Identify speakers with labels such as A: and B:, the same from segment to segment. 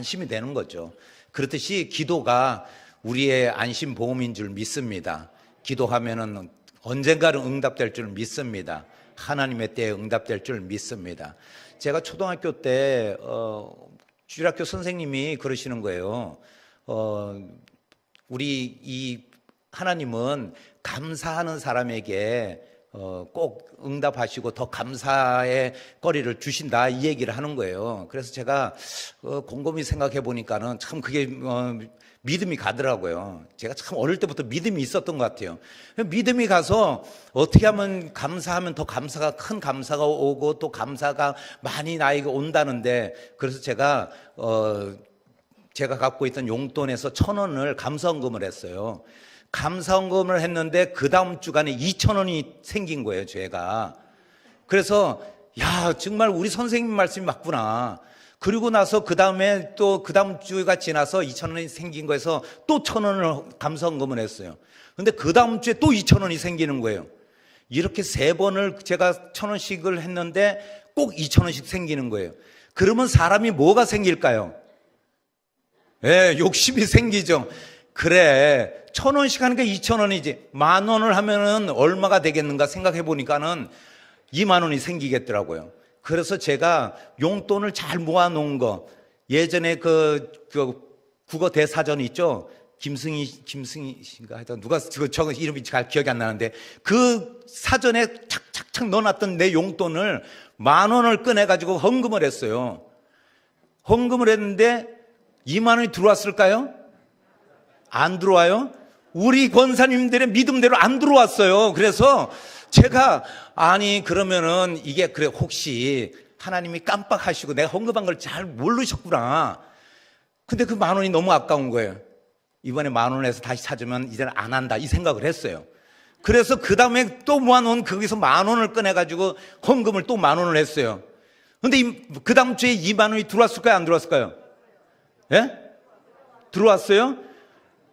A: 안심이 되는 거죠. 그렇듯이 기도가 우리의 안심보험인 줄 믿습니다. 기도하면은 언젠가는 응답될 줄 믿습니다. 하나님의 때에 응답될 줄 믿습니다. 제가 초등학교 때 주일학교 선생님이 그러시는 거예요. 우리 이 하나님은 감사하는 사람에게 꼭 응답하시고 더 감사의 거리를 주신다, 이 얘기를 하는 거예요. 그래서 제가 곰곰이 생각해 보니까는 참 그게 믿음이 가더라고요. 제가 참 어릴 때부터 믿음이 있었던 것 같아요. 믿음이 가서 어떻게 하면 감사하면 더 감사가, 큰 감사가 오고 또 감사가 많이 나에게 온다는데, 그래서 제가 갖고 있던 용돈에서 1,000원을 감사헌금을 했어요. 감사헌금을 했는데 그 다음 주간에 2,000원이 생긴 거예요, 제가. 그래서 야, 정말 우리 선생님 말씀이 맞구나. 그리고 나서 그 다음에 또 그 다음 주가 지나서 2,000원이 생긴 거에서 또 1,000원을 감사헌금을 했어요. 근데 그 다음 주에 또 2,000원이 생기는 거예요. 이렇게 3번을 제가 1,000원씩을 했는데 꼭 2,000원씩 생기는 거예요. 그러면 사람이 뭐가 생길까요? 예, 욕심이 생기죠. 그래, 1,000원씩 하니까 2,000원이지. 10,000원을 하면은 얼마가 되겠는가 생각해 보니까는 20,000원이 생기겠더라고요. 그래서 제가 용돈을 잘 모아놓은 거, 예전에 그 국어 대사전 있죠? 김승희인가 하여튼 누가 저 이름이 잘 기억이 안 나는데, 그 사전에 착착착 넣어놨던 내 용돈을 10,000원을 꺼내가지고 헌금을 했어요. 헌금을 했는데 20,000원이 들어왔을까요? 안 들어와요? 우리 권사님들의 믿음대로 안 들어왔어요. 그래서 제가 아니 그러면은 이게 그래, 혹시 하나님이 깜빡하시고 내가 헌금한 걸 잘 모르셨구나. 근데 그 10,000원이 너무 아까운 거예요. 이번에 10,000원에서 다시 찾으면 이제는 안 한다, 이 생각을 했어요. 그래서 그 다음에 또 모아놓은 거기서 10,000원을 꺼내가지고 헌금을 또 10,000원을 했어요. 근데 그 다음 주에 20,000원이 들어왔을까요? 안 들어왔을까요? 예? 들어왔어요?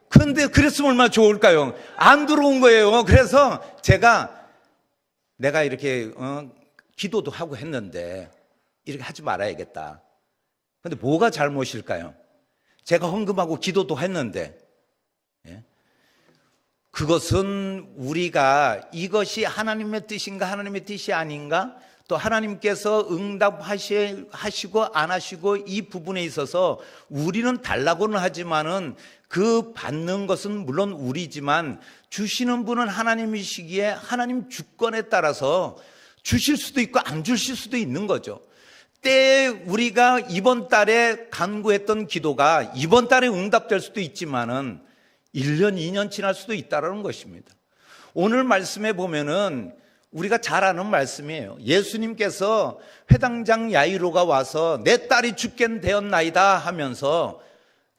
A: 근데 그랬으면 얼마나 좋을까요? 안 들어온 거예요. 그래서 내가 이렇게 기도도 하고 했는데 이렇게 하지 말아야겠다. 근데 뭐가 잘못일까요? 제가 헌금하고 기도도 했는데, 예? 그것은 우리가 이것이 하나님의 뜻인가 하나님의 뜻이 아닌가, 또 하나님께서 응답하시고 안 하시고 이 부분에 있어서 우리는 달라고는 하지만은 그 받는 것은 물론 우리지만 주시는 분은 하나님이시기에 하나님 주권에 따라서 주실 수도 있고 안 주실 수도 있는 거죠. 때에 우리가 이번 달에 간구했던 기도가 이번 달에 응답될 수도 있지만은 1년, 2년 지날 수도 있다는 것입니다. 오늘 말씀에 보면은 우리가 잘 아는 말씀이에요. 예수님께서 회당장 야이로가 와서 내 딸이 죽게 되었나이다 하면서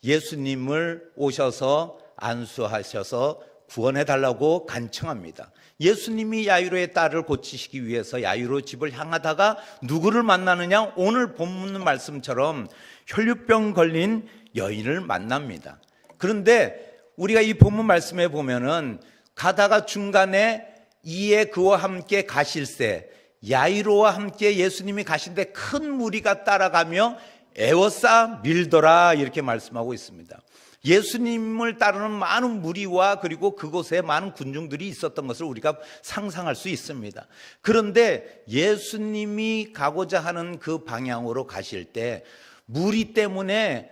A: 예수님을 오셔서 안수하셔서 구원해달라고 간청합니다. 예수님이 야이로의 딸을 고치시기 위해서 야이로 집을 향하다가 누구를 만나느냐? 오늘 본문 말씀처럼 혈류병 걸린 여인을 만납니다. 그런데 우리가 이 본문 말씀에 보면은 가다가 중간에 이에 그와 함께 가실새, 야이로와 함께 예수님이 가신데 큰 무리가 따라가며 애워싸 밀더라, 이렇게 말씀하고 있습니다. 예수님을 따르는 많은 무리와 그리고 그곳에 많은 군중들이 있었던 것을 우리가 상상할 수 있습니다. 그런데 예수님이 가고자 하는 그 방향으로 가실 때 무리 때문에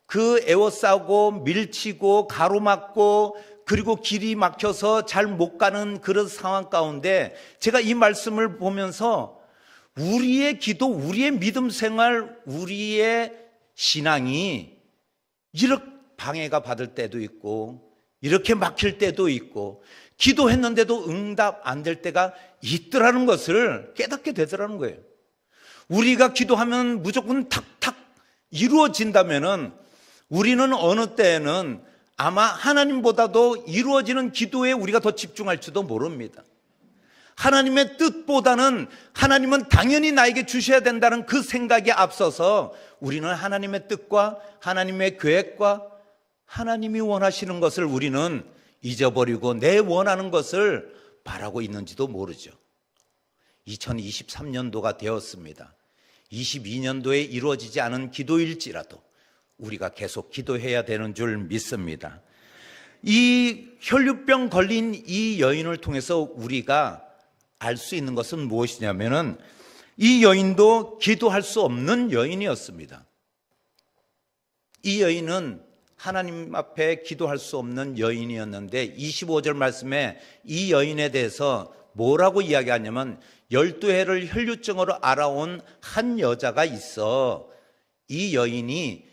A: 그 애워싸고 밀치고 가로막고 그리고 길이 막혀서 잘 못 가는 그런 상황 가운데 제가 이 말씀을 보면서 우리의 기도, 우리의 믿음 생활, 우리의 신앙이 이렇게 방해가 받을 때도 있고 이렇게 막힐 때도 있고 기도했는데도 응답 안 될 때가 있더라는 것을 깨닫게 되더라는 거예요. 우리가 기도하면 무조건 탁탁 이루어진다면은 우리는 어느 때에는 아마 하나님보다도 이루어지는 기도에 우리가 더 집중할지도 모릅니다. 하나님의 뜻보다는 하나님은 당연히 나에게 주셔야 된다는 그 생각에 앞서서 우리는 하나님의 뜻과 하나님의 계획과 하나님이 원하시는 것을 우리는 잊어버리고 내 원하는 것을 바라고 있는지도 모르죠. 2023년도가 되었습니다. 22년도에 이루어지지 않은 기도일지라도 우리가 계속 기도해야 되는 줄 믿습니다. 이 혈류병 걸린 이 여인을 통해서 우리가 알 수 있는 것은 무엇이냐면은 이 여인도 기도할 수 없는 여인이었습니다. 이 여인은 하나님 앞에 기도할 수 없는 여인이었는데 25절 말씀에 이 여인에 대해서 뭐라고 이야기하냐면 12해를 혈류증으로 알아온 한 여자가 있어 이 여인이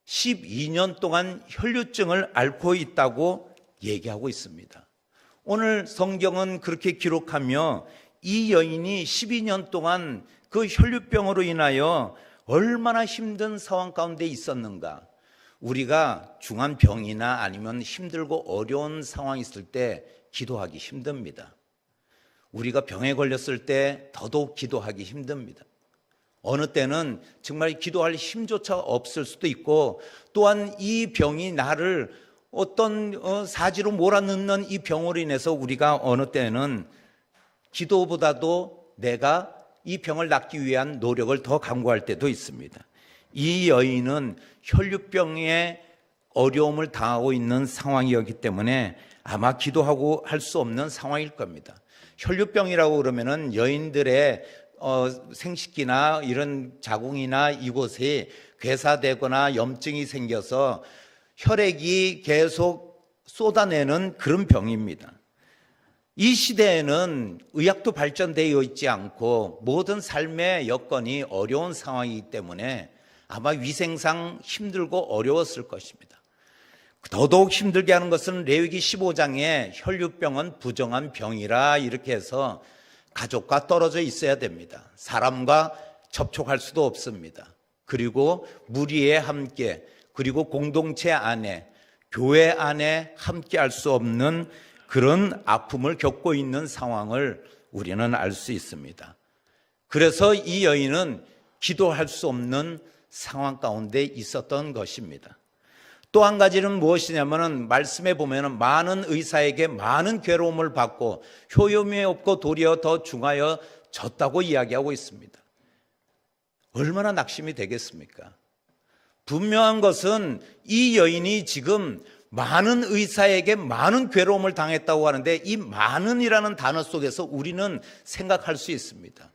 A: 12년 동안 혈류증을 앓고 있다고 얘기하고 있습니다. 오늘 성경은 그렇게 기록하며 이 여인이 12년 동안 그 혈류병으로 인하여 얼마나 힘든 상황 가운데 있었는가. 우리가 중한 병이나 아니면 힘들고 어려운 상황이 있을 때 기도하기 힘듭니다. 우리가 병에 걸렸을 때 더더욱 기도하기 힘듭니다. 어느 때는 정말 기도할 힘조차 없을 수도 있고, 또한 이 병이 나를 어떤 사지로 몰아넣는 이 병으로 인해서 우리가 어느 때는 기도보다도 내가 이 병을 낫기 위한 노력을 더 강구할 때도 있습니다. 이 여인은 혈류병에 어려움을 당하고 있는 상황이었기 때문에 아마 기도하고 할 수 없는 상황일 겁니다. 혈류병이라고 그러면은 여인들의 생식기나 이런 자궁이나 이곳에 괴사되거나 염증이 생겨서 혈액이 계속 쏟아내는 그런 병입니다. 이 시대에는 의학도 발전되어 있지 않고 모든 삶의 여건이 어려운 상황이기 때문에 아마 위생상 힘들고 어려웠을 것입니다. 더더욱 힘들게 하는 것은 레위기 15장에 혈류병은 부정한 병이라 이렇게 해서 가족과 떨어져 있어야 됩니다. 사람과 접촉할 수도 없습니다. 그리고 무리에 함께, 그리고 공동체 안에, 교회 안에 함께 할 수 없는 그런 아픔을 겪고 있는 상황을 우리는 알 수 있습니다. 그래서 이 여인은 기도할 수 없는 상황 가운데 있었던 것입니다. 또 한 가지는 무엇이냐면은 말씀에 보면은 많은 의사에게 많은 괴로움을 받고 효용이 없고 도리어 더 중하여 졌다고 이야기하고 있습니다. 얼마나 낙심이 되겠습니까? 분명한 것은 이 여인이 지금 많은 의사에게 많은 괴로움을 당했다고 하는데 이 많은이라는 단어 속에서 우리는 생각할 수 있습니다.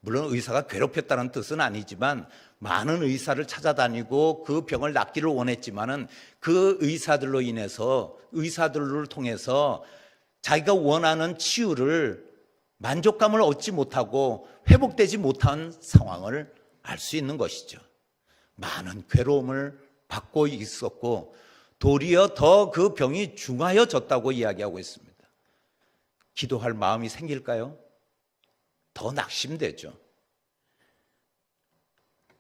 A: 물론 의사가 괴롭혔다는 뜻은 아니지만 많은 의사를 찾아다니고 그 병을 낫기를 원했지만은 그 의사들로 인해서 의사들을 통해서 자기가 원하는 치유를 만족감을 얻지 못하고 회복되지 못한 상황을 알 수 있는 것이죠. 많은 괴로움을 받고 있었고 도리어 더 그 병이 중하여졌다고 이야기하고 있습니다. 기도할 마음이 생길까요? 더 낙심되죠.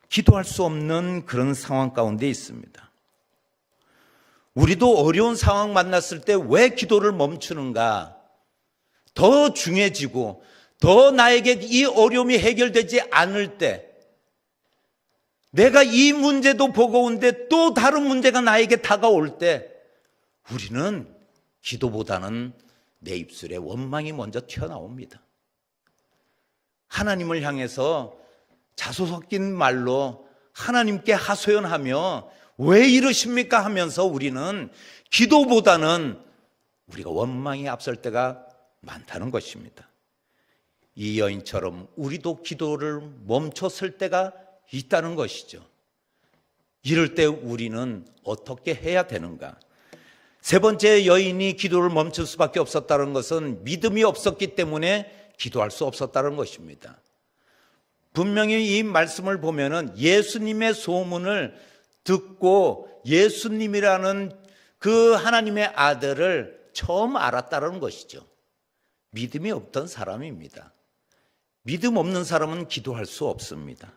A: 기도할 수 없는 그런 상황 가운데 있습니다. 우리도 어려운 상황 만났을 때 왜 기도를 멈추는가? 더 중해지고 더 나에게 이 어려움이 해결되지 않을 때, 내가 이 문제도 버거운데 또 다른 문제가 나에게 다가올 때 우리는 기도보다는 내 입술에 원망이 먼저 튀어나옵니다. 하나님을 향해서 자소 섞인 말로 하나님께 하소연하며 왜 이러십니까 하면서 우리는 기도보다는 우리가 원망이 앞설 때가 많다는 것입니다. 이 여인처럼 우리도 기도를 멈췄을 때가 있다는 것이죠. 이럴 때 우리는 어떻게 해야 되는가? 세 번째, 여인이 기도를 멈출 수밖에 없었다는 것은 믿음이 없었기 때문에 기도할 수 없었다는 것입니다. 분명히 이 말씀을 보면은 예수님의 소문을 듣고 예수님이라는 그 하나님의 아들을 처음 알았다는 것이죠. 믿음이 없던 사람입니다. 믿음 없는 사람은 기도할 수 없습니다.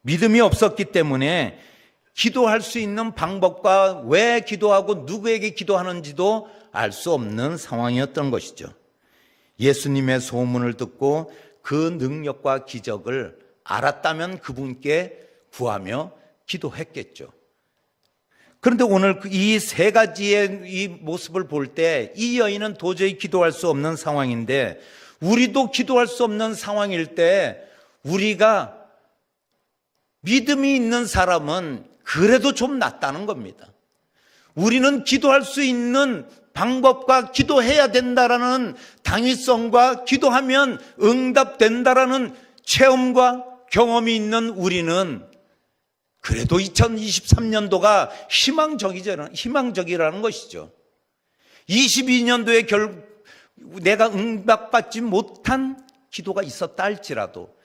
A: 믿음이 없었기 때문에 기도할 수 있는 방법과 왜 기도하고 누구에게 기도하는지도 알 수 없는 상황이었던 것이죠. 예수님의 소문을 듣고 그 능력과 기적을 알았다면 그분께 구하며 기도했겠죠. 그런데 오늘 이 세 가지의 이 모습을 볼 때 이 여인은 도저히 기도할 수 없는 상황인데, 우리도 기도할 수 없는 상황일 때 우리가 믿음이 있는 사람은 그래도 좀 낫다는 겁니다. 우리는 기도할 수 있는 방법과 기도해야 된다라는 당위성과 기도하면 응답된다라는 체험과 경험이 있는 우리는 그래도 2023년도가 희망적이라는 것이죠. 22년도에 내가 응답받지 못한 기도가 있었다 할지라도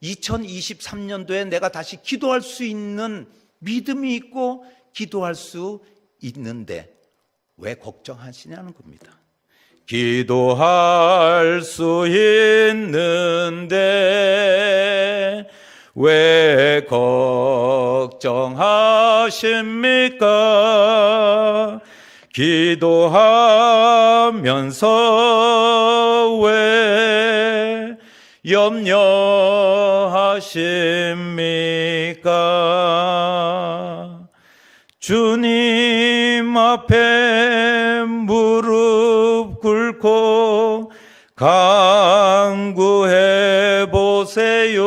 A: 2023년도에 내가 다시 기도할 수 있는 믿음이 있고 기도할 수 있는데 왜 걱정하시냐는 겁니다. 기도할 수 있는데 왜 걱정하십니까? 기도하면서 왜 염려하십니까? 주님 앞에 무릎 꿇고 간구해 보세요.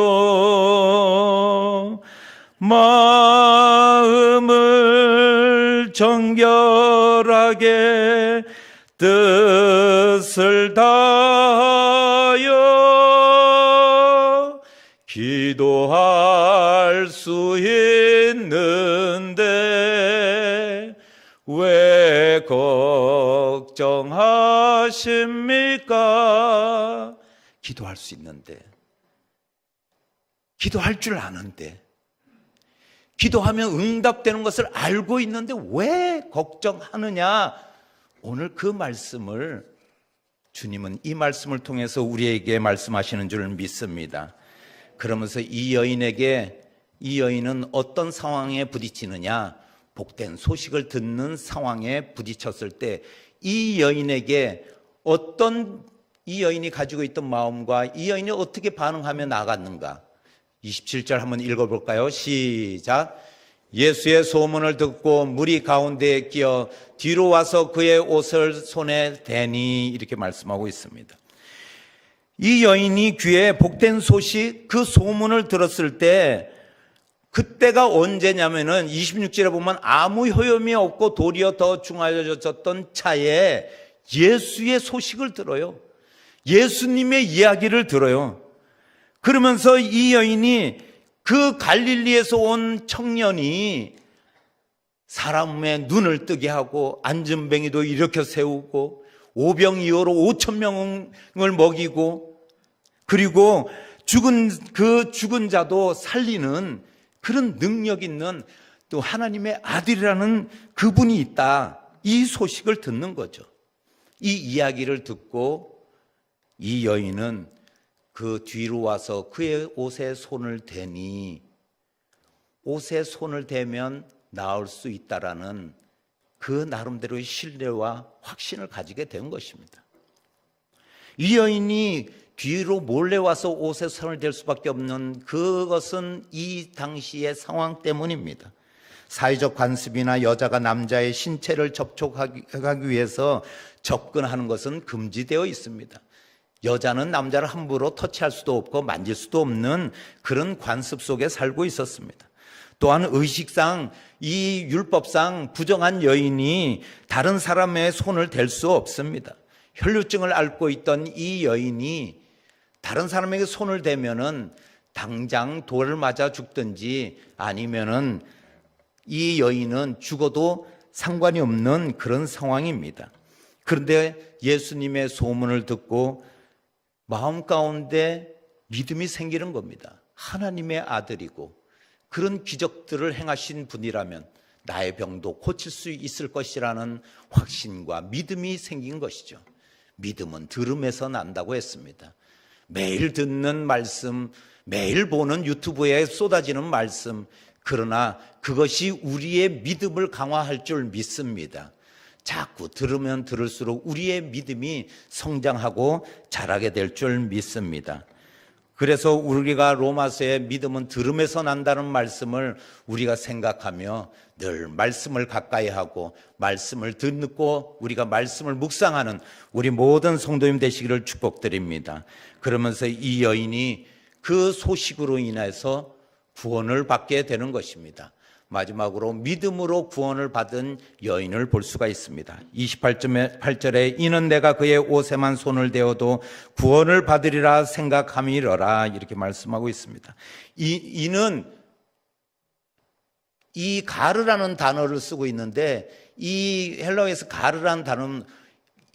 A: 마음을 정결하게 뜻을 다하여 기도할 수 있는데 왜 걱정하십니까? 기도할 수 있는데, 기도할 줄 아는데, 기도하면 응답되는 것을 알고 있는데 왜 걱정하느냐? 오늘 그 말씀을 주님은 이 말씀을 통해서 우리에게 말씀하시는 줄 믿습니다. 그러면서 이 여인은 어떤 상황에 부딪히느냐? 복된 소식을 듣는 상황에 부딪혔을 때 이 여인에게 이 여인이 가지고 있던 마음과 이 여인이 어떻게 반응하며 나갔는가? 27절 한번 읽어볼까요? 시작. 예수의 소문을 듣고 무리 가운데에 끼어 뒤로 와서 그의 옷을 손에 대니 이렇게 말씀하고 있습니다. 이 여인이 귀에 복된 소식, 그 소문을 들었을 때 그때가 언제냐면은 26절에 보면 아무 효험이 없고 도리어 더 중하여졌던 차에 예수의 소식을 들어요. 예수님의 이야기를 들어요. 그러면서 이 여인이 그 갈릴리에서 온 청년이 사람의 눈을 뜨게 하고 안전뱅이도 일으켜 세우고 오병이어로 5,000명을 먹이고 그리고 죽은 자도 살리는 그런 능력 있는 또 하나님의 아들이라는 그분이 있다. 이 소식을 듣는 거죠. 이 이야기를 듣고 이 여인은 그 뒤로 와서 그의 옷에 손을 대니 옷에 손을 대면 나을 수 있다라는 그 나름대로의 신뢰와 확신을 가지게 된 것입니다. 이 여인이 뒤로 몰래 와서 옷에 손을 댈 수밖에 없는 그것은 이 당시의 상황 때문입니다. 사회적 관습이나 여자가 남자의 신체를 접촉하기 위해서 접근하는 것은 금지되어 있습니다. 여자는 남자를 함부로 터치할 수도 없고 만질 수도 없는 그런 관습 속에 살고 있었습니다. 또한 의식상 이 율법상 부정한 여인이 다른 사람의 손을 댈 수 없습니다. 혈루증을 앓고 있던 이 여인이 다른 사람에게 손을 대면은 당장 돌을 맞아 죽든지 아니면은 이 여인은 죽어도 상관이 없는 그런 상황입니다. 그런데 예수님의 소문을 듣고 마음 가운데 믿음이 생기는 겁니다. 하나님의 아들이고 그런 기적들을 행하신 분이라면 나의 병도 고칠 수 있을 것이라는 확신과 믿음이 생긴 것이죠. 믿음은 들음에서 난다고 했습니다. 매일 듣는 말씀, 매일 보는 유튜브에 쏟아지는 말씀, 그러나 그것이 우리의 믿음을 강화할 줄 믿습니다. 자꾸 들으면 들을수록 우리의 믿음이 성장하고 자라게 될 줄 믿습니다. 그래서 우리가 로마서의 믿음은 들음에서 난다는 말씀을 우리가 생각하며 늘 말씀을 가까이 하고 말씀을 듣고 우리가 말씀을 묵상하는 우리 모든 성도님 되시기를 축복드립니다. 그러면서 이 여인이 그 소식으로 인해서 구원을 받게 되는 것입니다. 마지막으로 믿음으로 구원을 받은 여인을 볼 수가 있습니다. 28절에 이는 내가 그의 옷에만 손을 대어도 구원을 받으리라 생각함이러라 이렇게 말씀하고 있습니다. 이는 이 가르라는 단어를 쓰고 있는데 이 헬라어에서 가르라는 단어는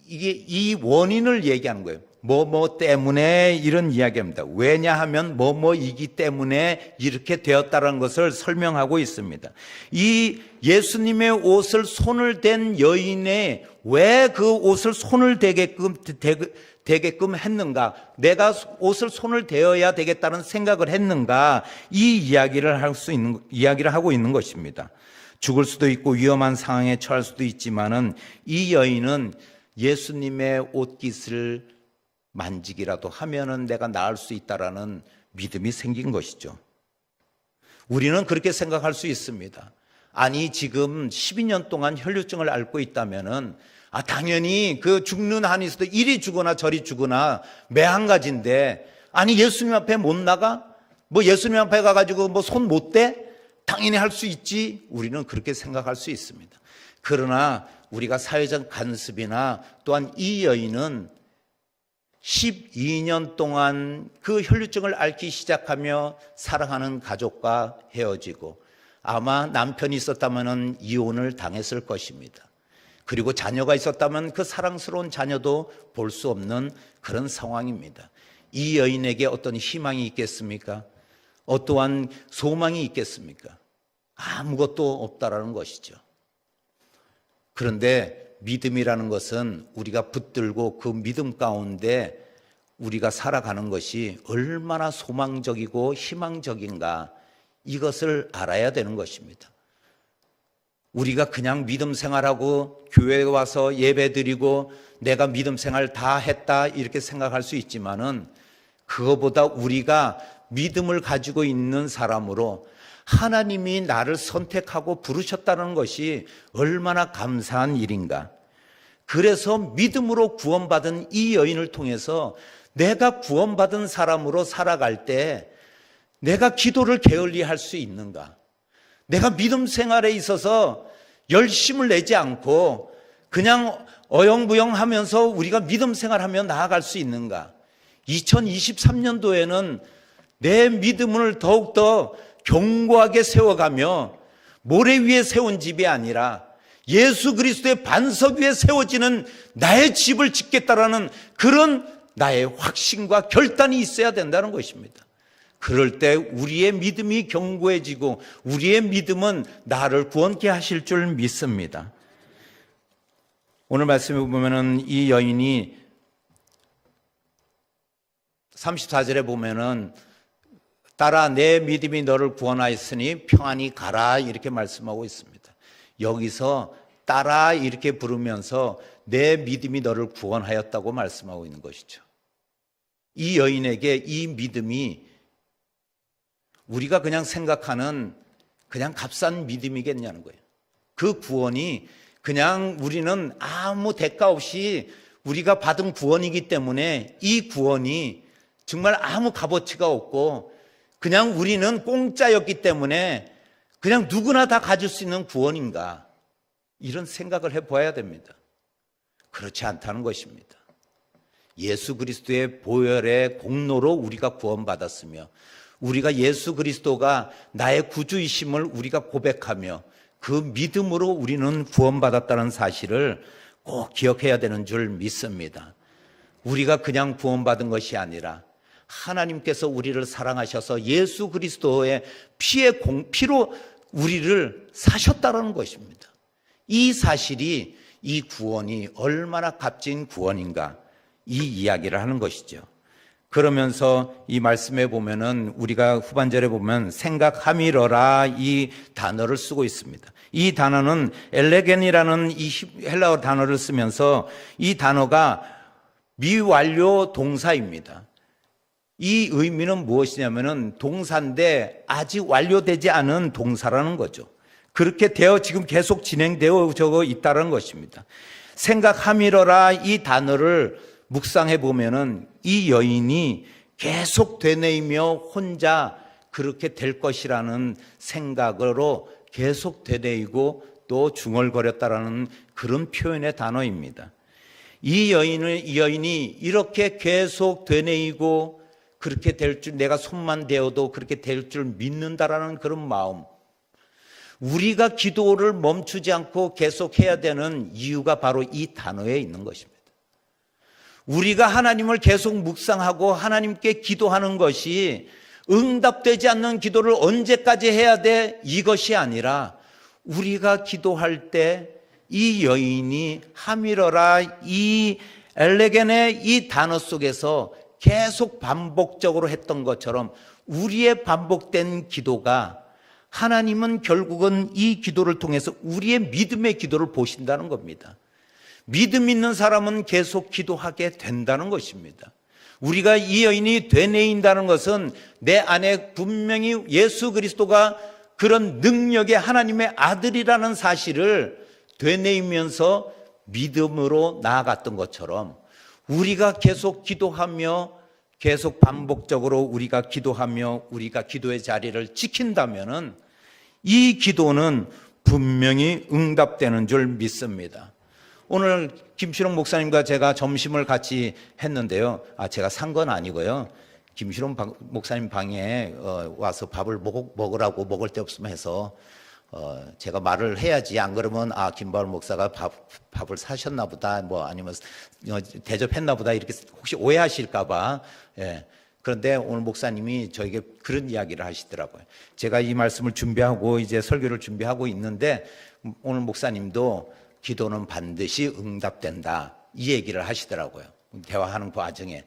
A: 이게 이 원인을 얘기하는 거예요. 뭐 때문에 이런 이야기합니다. 왜냐하면 뭐이기 때문에 이렇게 되었다는 것을 설명하고 있습니다. 이 예수님의 옷을 손을 댄 여인의 왜 그 옷을 손을 대게끔 했는가? 내가 옷을 손을 대어야 되겠다는 생각을 했는가? 이 이야기를 하고 있는 것입니다. 죽을 수도 있고 위험한 상황에 처할 수도 있지만은 이 여인은 예수님의 옷깃을 만지기라도 하면은 내가 나을 수 있다라는 믿음이 생긴 것이죠. 우리는 그렇게 생각할 수 있습니다. 아니 지금 12년 동안 혈류증을 앓고 있다면은 당연히 그 죽는 한이 있어도 이리 죽거나 저리 죽거나 매한가지인데 아니 예수님 앞에 못 나가? 뭐 예수님 앞에 가가지고 뭐 손 못 대? 당연히 할 수 있지. 우리는 그렇게 생각할 수 있습니다. 그러나 우리가 사회적 간섭이나 또한 이 여인은 12년 동안 그 혈류증을 앓기 시작하며 사랑하는 가족과 헤어지고 아마 남편이 있었다면 이혼을 당했을 것입니다. 그리고 자녀가 있었다면 그 사랑스러운 자녀도 볼 수 없는 그런 상황입니다. 이 여인에게 어떤 희망이 있겠습니까? 어떠한 소망이 있겠습니까? 아무것도 없다라는 것이죠. 그런데 믿음이라는 것은 우리가 붙들고 그 믿음 가운데 우리가 살아가는 것이 얼마나 소망적이고 희망적인가 이것을 알아야 되는 것입니다. 우리가 그냥 믿음 생활하고 교회에 와서 예배 드리고 내가 믿음 생활 다 했다 이렇게 생각할 수 있지만은 그거보다 우리가 믿음을 가지고 있는 사람으로 하나님이 나를 선택하고 부르셨다는 것이 얼마나 감사한 일인가. 그래서 믿음으로 구원받은 이 여인을 통해서 내가 구원받은 사람으로 살아갈 때 내가 기도를 게을리할 수 있는가? 내가 믿음 생활에 있어서 열심을 내지 않고 그냥 어영부영하면서 우리가 믿음 생활하며 나아갈 수 있는가? 2023년도에는 내 믿음을 더욱더 견고하게 세워가며 모래 위에 세운 집이 아니라 예수 그리스도의 반석 위에 세워지는 나의 집을 짓겠다라는 그런 나의 확신과 결단이 있어야 된다는 것입니다. 그럴 때 우리의 믿음이 견고해지고 우리의 믿음은 나를 구원케 하실 줄 믿습니다. 오늘 말씀에 보면은 이 여인이 34절에 보면은 따라 내 믿음이 너를 구원하였으니 평안히 가라 이렇게 말씀하고 있습니다. 여기서 따라 이렇게 부르면서 내 믿음이 너를 구원하였다고 말씀하고 있는 것이죠. 이 여인에게 이 믿음이 우리가 그냥 생각하는 그냥 값싼 믿음이겠냐는 거예요. 그 구원이 그냥 우리는 아무 대가 없이 우리가 받은 구원이기 때문에 이 구원이 정말 아무 값어치가 없고 그냥 우리는 공짜였기 때문에 그냥 누구나 다 가질 수 있는 구원인가 이런 생각을 해봐야 됩니다. 그렇지 않다는 것입니다. 예수 그리스도의 보혈의 공로로 우리가 구원받았으며 우리가 예수 그리스도가 나의 구주이심을 우리가 고백하며 그 믿음으로 우리는 구원받았다는 사실을 꼭 기억해야 되는 줄 믿습니다. 우리가 그냥 구원받은 것이 아니라 하나님께서 우리를 사랑하셔서 예수 그리스도의 피로 우리를 사셨다는 것입니다. 이 사실이 이 구원이 얼마나 값진 구원인가 이 이야기를 하는 것이죠. 그러면서 이 말씀에 보면은 우리가 후반절에 보면 생각함이러라 이 단어를 쓰고 있습니다. 이 단어는 엘레겐이라는 이 헬라어 단어를 쓰면서 이 단어가 미완료 동사입니다. 이 의미는 무엇이냐면은 동사인데 아직 완료되지 않은 동사라는 거죠. 그렇게 지금 계속 진행되어 있다는 것입니다. 생각함이러라 이 단어를 묵상해 보면은 이 여인이 계속 되뇌이며 혼자 그렇게 될 것이라는 생각으로 계속 되뇌이고 또 중얼거렸다라는 그런 표현의 단어입니다. 이 여인이 이렇게 계속 되뇌이고 그렇게 될 줄, 내가 손만 대어도 그렇게 될 줄 믿는다라는 그런 마음, 우리가 기도를 멈추지 않고 계속 해야 되는 이유가 바로 이 단어에 있는 것입니다. 우리가 하나님을 계속 묵상하고 하나님께 기도하는 것이 응답되지 않는 기도를 언제까지 해야 돼? 이것이 아니라 우리가 기도할 때 이 여인이 하미러라 이 엘레겐의 이 단어 속에서 계속 반복적으로 했던 것처럼 우리의 반복된 기도가 하나님은 결국은 이 기도를 통해서 우리의 믿음의 기도를 보신다는 겁니다. 믿음 있는 사람은 계속 기도하게 된다는 것입니다. 우리가 이 여인이 되뇌인다는 것은 내 안에 분명히 예수 그리스도가 그런 능력의 하나님의 아들이라는 사실을 되뇌이면서 믿음으로 나아갔던 것처럼 우리가 계속 기도하며 계속 반복적으로 우리가 기도하며 우리가 기도의 자리를 지킨다면은 이 기도는 분명히 응답되는 줄 믿습니다. 오늘 김시롱 목사님과 제가 점심을 같이 했는데요. 제가 산 건 아니고요. 김시롱 목사님 방에 와서 밥을 먹으라고 먹을 데 없으면 해서 제가 말을 해야지. 안 그러면 김바울 목사가 밥을 사셨나 보다, 뭐 아니면 대접했나 보다 이렇게 혹시 오해하실까 봐. 예. 그런데 오늘 목사님이 저에게 그런 이야기를 하시더라고요. 제가 이 말씀을 준비하고 이제 설교를 준비하고 있는데 오늘 목사님도 기도는 반드시 응답된다 이 얘기를 하시더라고요. 대화하는 과정에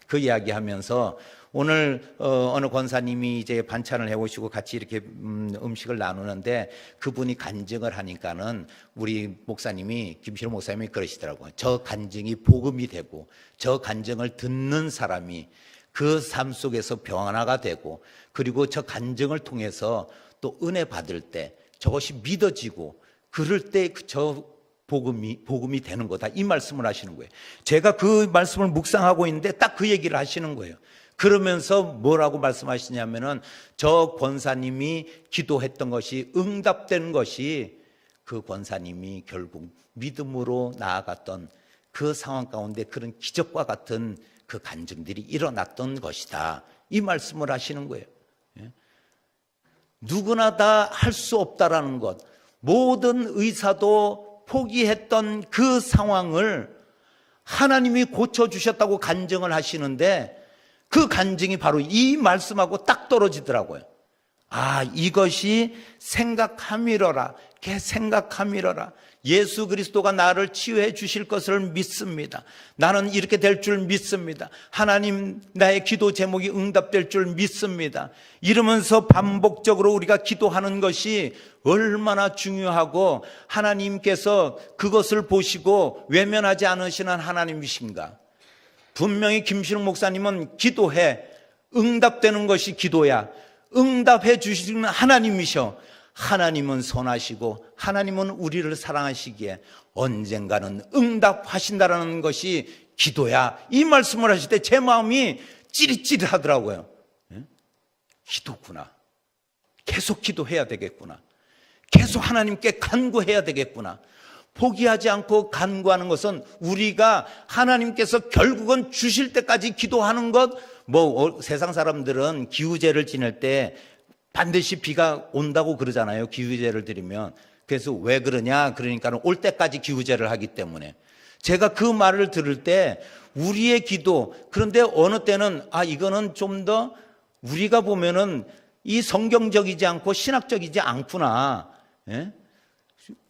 A: 그 이야기하면서 오늘 어느 권사님이 이제 반찬을 해오시고 같이 이렇게 음식을 나누는데 그분이 간증을 하니까는 우리 목사님이 김시로 목사님이 그러시더라고요. 저 간증이 복음이 되고 저 간증을 듣는 사람이 그 삶 속에서 변화가 되고 그리고 저 간증을 통해서 또 은혜 받을 때 저것이 믿어지고 그럴 때 저 복음이 되는 거다 이 말씀을 하시는 거예요. 제가 그 말씀을 묵상하고 있는데 딱 그 얘기를 하시는 거예요. 그러면서 뭐라고 말씀하시냐면은 저 권사님이 기도했던 것이 응답된 것이 그 권사님이 결국 믿음으로 나아갔던 그 상황 가운데 그런 기적과 같은 그 간증들이 일어났던 것이다 이 말씀을 하시는 거예요. 누구나 다 할 수 없다라는 것, 모든 의사도 포기했던 그 상황을 하나님이 고쳐주셨다고 간증을 하시는데 그 간증이 바로 이 말씀하고 딱 떨어지더라고요. 이것이 생각함이러라. 생각함이러라. 예수 그리스도가 나를 치유해 주실 것을 믿습니다. 나는 이렇게 될 줄 믿습니다. 하나님 나의 기도 제목이 응답될 줄 믿습니다. 이러면서 반복적으로 우리가 기도하는 것이 얼마나 중요하고 하나님께서 그것을 보시고 외면하지 않으시는 하나님이신가. 분명히 김신욱 목사님은 기도해 응답되는 것이 기도야. 응답해 주시는 하나님이셔. 하나님은 선하시고 하나님은 우리를 사랑하시기에 언젠가는 응답하신다라는 것이 기도야. 이 말씀을 하실 때 제 마음이 찌릿찌릿하더라고요. 기도구나. 계속 기도해야 되겠구나. 계속 하나님께 간구해야 되겠구나. 포기하지 않고 간구하는 것은 우리가 하나님께서 결국은 주실 때까지 기도하는 것, 세상 사람들은 기후제를 지낼 때 반드시 비가 온다고 그러잖아요. 기후제를 드리면. 그래서 왜 그러냐? 그러니까 올 때까지 기후제를 하기 때문에. 제가 그 말을 들을 때 우리의 기도, 그런데 어느 때는 이거는 좀 더 우리가 보면은 이 성경적이지 않고 신학적이지 않구나. 예?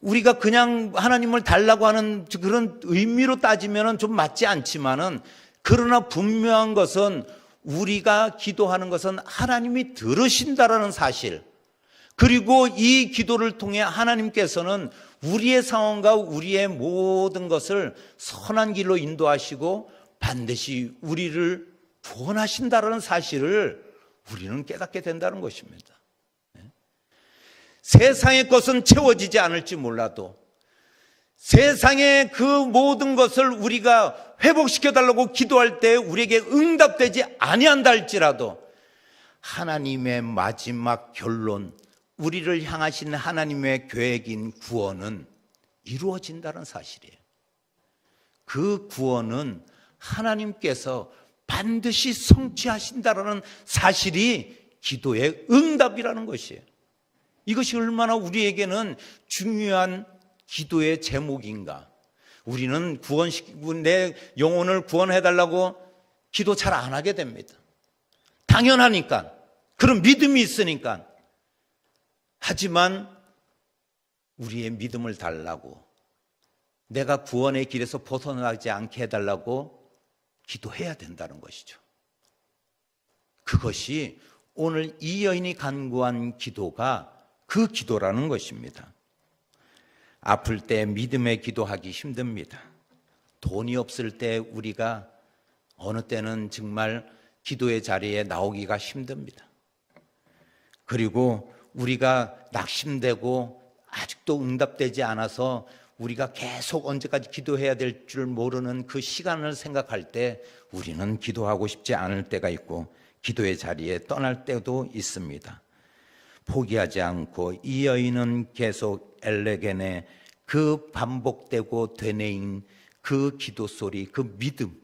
A: 우리가 그냥 하나님을 달라고 하는 그런 의미로 따지면은 좀 맞지 않지만은 그러나 분명한 것은 우리가 기도하는 것은 하나님이 들으신다라는 사실, 그리고 이 기도를 통해 하나님께서는 우리의 상황과 우리의 모든 것을 선한 길로 인도하시고 반드시 우리를 구원하신다라는 사실을 우리는 깨닫게 된다는 것입니다. 세상의 것은 채워지지 않을지 몰라도 세상의 그 모든 것을 우리가 회복시켜달라고 기도할 때 우리에게 응답되지 아니한다 할지라도 하나님의 마지막 결론, 우리를 향하신 하나님의 계획인 구원은 이루어진다는 사실이에요. 그 구원은 하나님께서 반드시 성취하신다는 사실이 기도의 응답이라는 것이에요. 이것이 얼마나 우리에게는 중요한 기도의 제목인가. 우리는 내 영혼을 구원해달라고 기도 잘 안 하게 됩니다. 당연하니까, 그런 믿음이 있으니까. 하지만 우리의 믿음을 달라고, 내가 구원의 길에서 벗어나지 않게 해달라고 기도해야 된다는 것이죠. 그것이 오늘 이 여인이 간구한 기도가 그 기도라는 것입니다. 아플 때 믿음의 기도하기 힘듭니다. 돈이 없을 때 우리가 어느 때는 정말 기도의 자리에 나오기가 힘듭니다. 그리고 우리가 낙심되고 아직도 응답되지 않아서 우리가 계속 언제까지 기도해야 될 줄 모르는 그 시간을 생각할 때 우리는 기도하고 싶지 않을 때가 있고 기도의 자리에 떠날 때도 있습니다. 포기하지 않고 이 여인은 계속 엘레겐의 그 반복되고 되뇌인 그 기도 소리, 그 믿음,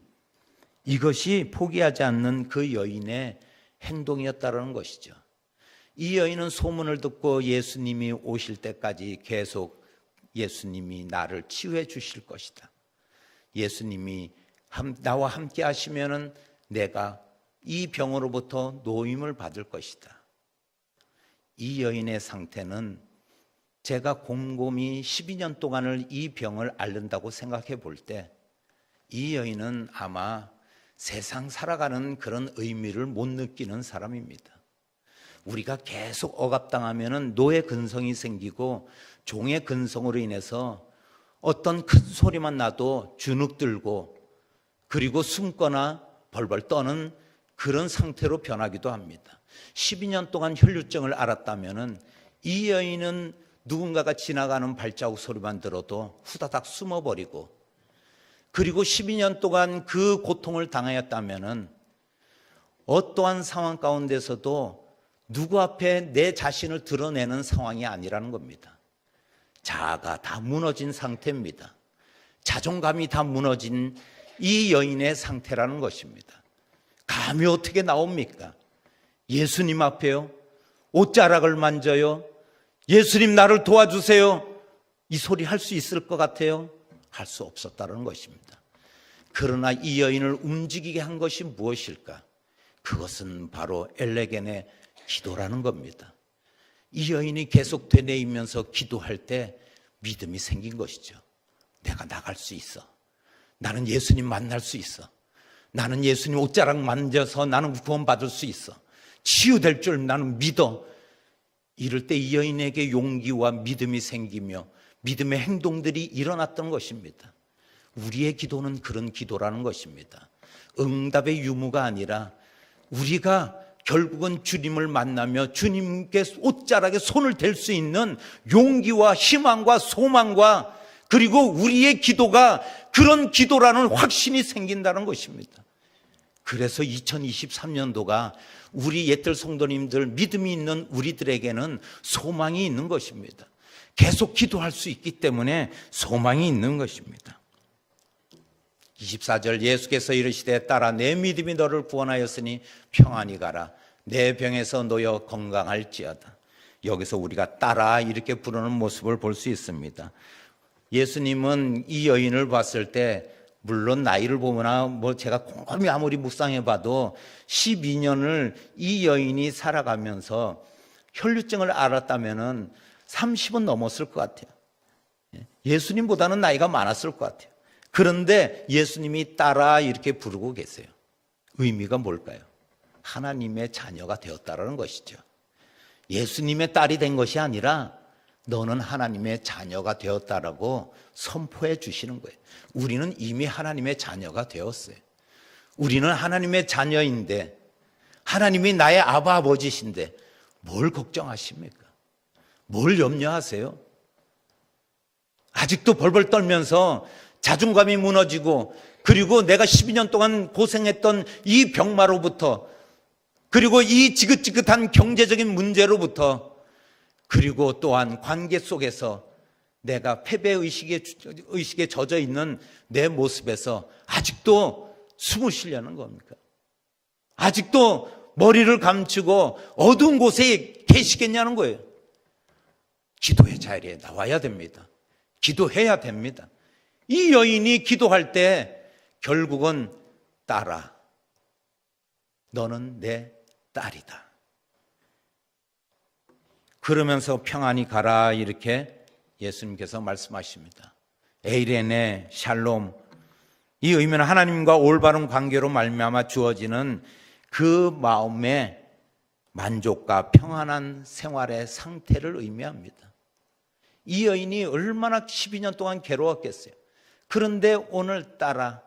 A: 이것이 포기하지 않는 그 여인의 행동이었다는 것이죠. 이 여인은 소문을 듣고 예수님이 오실 때까지 계속 예수님이 나를 치유해 주실 것이다. 예수님이 나와 함께 하시면은 내가 이 병으로부터 노임을 받을 것이다. 이 여인의 상태는 제가 곰곰이 12년 동안을 이 병을 앓는다고 생각해 볼 때 이 여인은 아마 세상 살아가는 그런 의미를 못 느끼는 사람입니다. 우리가 계속 억압당하면 노예 근성이 생기고 종의 근성으로 인해서 어떤 큰 소리만 나도 주눅들고 그리고 숨거나 벌벌 떠는 그런 상태로 변하기도 합니다. 12년 동안 혈류증을 앓았다면 이 여인은 누군가가 지나가는 발자국 소리만 들어도 후다닥 숨어버리고, 그리고 12년 동안 그 고통을 당하였다면 어떠한 상황 가운데서도 누구 앞에 내 자신을 드러내는 상황이 아니라는 겁니다. 자아가 다 무너진 상태입니다. 자존감이 다 무너진 이 여인의 상태라는 것입니다. 감히 어떻게 나옵니까? 예수님 앞에요? 옷자락을 만져요? 예수님 나를 도와주세요? 이 소리 할 수 있을 것 같아요? 할 수 없었다는 것입니다. 그러나 이 여인을 움직이게 한 것이 무엇일까? 그것은 바로 엘레겐의 기도라는 겁니다. 이 여인이 계속 되뇌이면서 기도할 때 믿음이 생긴 것이죠. 내가 나갈 수 있어. 나는 예수님 만날 수 있어. 나는 예수님 옷자락 만져서 나는 구원받을 수 있어. 치유될 줄 나는 믿어. 이럴 때 이 여인에게 용기와 믿음이 생기며 믿음의 행동들이 일어났던 것입니다. 우리의 기도는 그런 기도라는 것입니다. 응답의 유무가 아니라 우리가 결국은 주님을 만나며 주님께 옷자락에 손을 댈 수 있는 용기와 희망과 소망과 그리고 우리의 기도가 그런 기도라는 확신이 생긴다는 것입니다. 그래서 2023년도가 우리 옛들 성도님들, 믿음이 있는 우리들에게는 소망이 있는 것입니다. 계속 기도할 수 있기 때문에 소망이 있는 것입니다. 24절 예수께서 이르시되 딸아 내 믿음이 너를 구원하였으니 평안히 가라. 내 병에서 놓여 건강할지어다. 여기서 우리가 딸아 이렇게 부르는 모습을 볼 수 있습니다. 예수님은 이 여인을 봤을 때 물론 나이를 보거나 제가 곰곰이 아무리 묵상해 봐도 12년을 이 여인이 살아가면서 혈류증을 앓았다면은 30은 넘었을 것 같아요. 예수님보다는 나이가 많았을 것 같아요. 그런데 예수님이 딸아 이렇게 부르고 계세요. 의미가 뭘까요? 하나님의 자녀가 되었다라는 것이죠. 예수님의 딸이 된 것이 아니라 너는 하나님의 자녀가 되었다라고 선포해 주시는 거예요. 우리는 이미 하나님의 자녀가 되었어요. 우리는 하나님의 자녀인데 하나님이 나의 아바 아버지신데 뭘 걱정하십니까? 뭘 염려하세요? 아직도 벌벌 떨면서 자존감이 무너지고 그리고 내가 12년 동안 고생했던 이 병마로부터 그리고 이 지긋지긋한 경제적인 문제로부터 그리고 또한 관계 속에서 내가 패배의식에 젖어 있는 내 모습에서 아직도 숨을 쉬려는 겁니까? 아직도 머리를 감추고 어두운 곳에 계시겠냐는 거예요. 기도의 자리에 나와야 됩니다. 기도해야 됩니다. 이 여인이 기도할 때 결국은 딸아, 너는 내 딸이다. 그러면서 평안히 가라 이렇게 예수님께서 말씀하십니다. 에이레네 샬롬, 이 의미는 하나님과 올바른 관계로 말미암아 주어지는 그 마음의 만족과 평안한 생활의 상태를 의미합니다. 이 여인이 얼마나 12년 동안 괴로웠겠어요. 그런데 오늘따라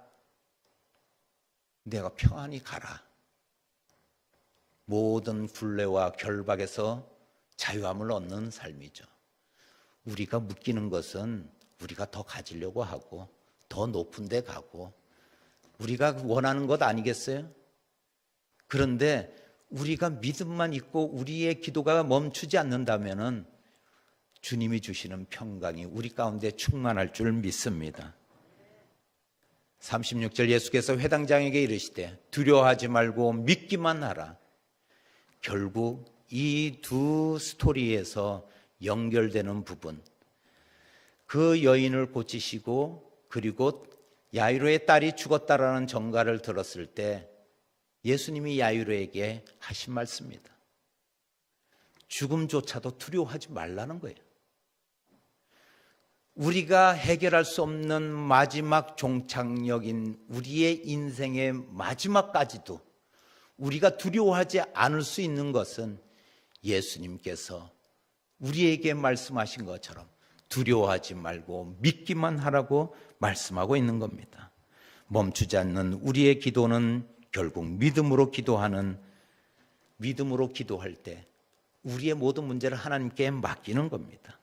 A: 내가 평안히 가라. 모든 굴레와 결박에서 자유함을 얻는 삶이죠. 우리가 묶이는 것은 우리가 더 가지려고 하고 더 높은 데 가고 우리가 원하는 것 아니겠어요? 그런데 우리가 믿음만 있고 우리의 기도가 멈추지 않는다면은 주님이 주시는 평강이 우리 가운데 충만할 줄 믿습니다. 36절 예수께서 회당장에게 이르시되 두려워하지 말고 믿기만 하라. 결국 이 두 스토리에서 연결되는 부분, 그 여인을 고치시고 그리고 야이로의 딸이 죽었다라는 전가를 들었을 때 예수님이 야이로에게 하신 말씀입니다. 죽음조차도 두려워하지 말라는 거예요. 우리가 해결할 수 없는 마지막 종착역인 우리의 인생의 마지막까지도 우리가 두려워하지 않을 수 있는 것은 예수님께서 우리에게 말씀하신 것처럼 두려워하지 말고 믿기만 하라고 말씀하고 있는 겁니다. 멈추지 않는 우리의 기도는 결국 믿음으로 기도할 때 우리의 모든 문제를 하나님께 맡기는 겁니다.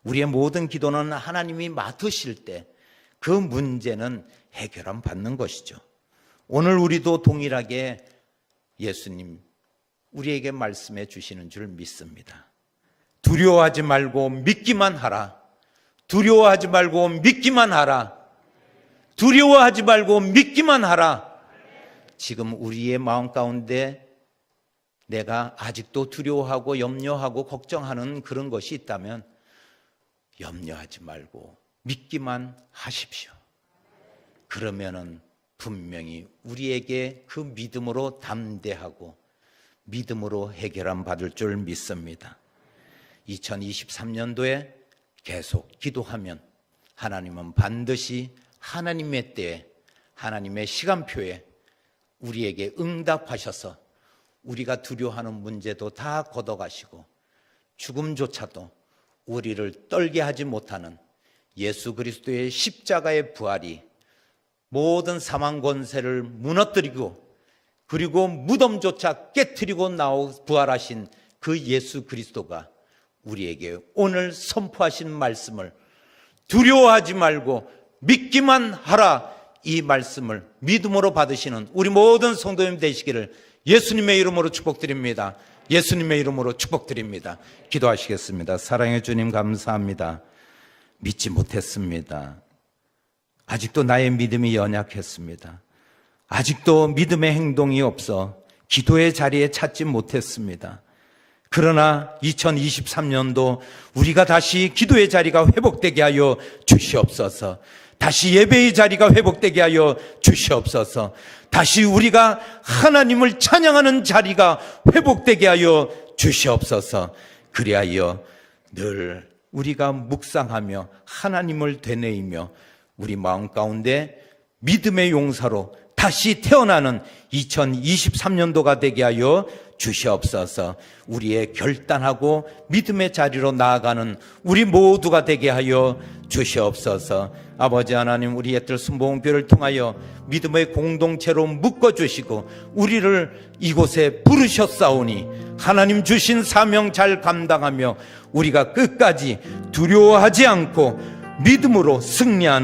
A: 우리의 모든 기도는 하나님이 맡으실 때 그 문제는 해결함 받는 것이죠. 오늘 우리도 동일하게 예수님 우리에게 말씀해 주시는 줄 믿습니다. 두려워하지 말고 믿기만 하라. 두려워하지 말고 믿기만 하라. 두려워하지 말고 믿기만 하라. 지금 우리의 마음 가운데 내가 아직도 두려워하고 염려하고 걱정하는 그런 것이 있다면 염려하지 말고 믿기만 하십시오. 그러면은 분명히 우리에게 그 믿음으로 담대하고 믿음으로 해결함 받을 줄 믿습니다. 2023년도에 계속 기도하면 하나님은 반드시 하나님의 때에 하나님의 시간표에 우리에게 응답하셔서 우리가 두려워하는 문제도 다 걷어가시고 죽음조차도 우리를 떨게 하지 못하는 예수 그리스도의 십자가의 부활이 모든 사망 권세를 무너뜨리고 그리고 무덤조차 깨트리고 부활하신 그 예수 그리스도가 우리에게 오늘 선포하신 말씀을 두려워하지 말고 믿기만 하라, 이 말씀을 믿음으로 받으시는 우리 모든 성도님 되시기를 예수님의 이름으로 축복드립니다. 예수님의 이름으로 축복드립니다. 기도하시겠습니다. 사랑의 주님 감사합니다. 믿지 못했습니다. 아직도 나의 믿음이 연약했습니다. 아직도 믿음의 행동이 없어 기도의 자리에 찾지 못했습니다. 그러나 2023년도 우리가 다시 기도의 자리가 회복되게 하여 주시옵소서. 다시 예배의 자리가 회복되게 하여 주시옵소서. 다시 우리가 하나님을 찬양하는 자리가 회복되게 하여 주시옵소서. 그리하여 늘 우리가 묵상하며 하나님을 되뇌이며 우리 마음 가운데 믿음의 용사로 다시 태어나는 2023년도가 되게 하여 주시옵소서. 우리의 결단하고 믿음의 자리로 나아가는 우리 모두가 되게 하여 주시옵소서. 아버지 하나님, 우리의 뜰 순복음교회를 통하여 믿음의 공동체로 묶어주시고 우리를 이곳에 부르셨사오니 하나님 주신 사명 잘 감당하며 우리가 끝까지 두려워하지 않고 믿음으로 승리하는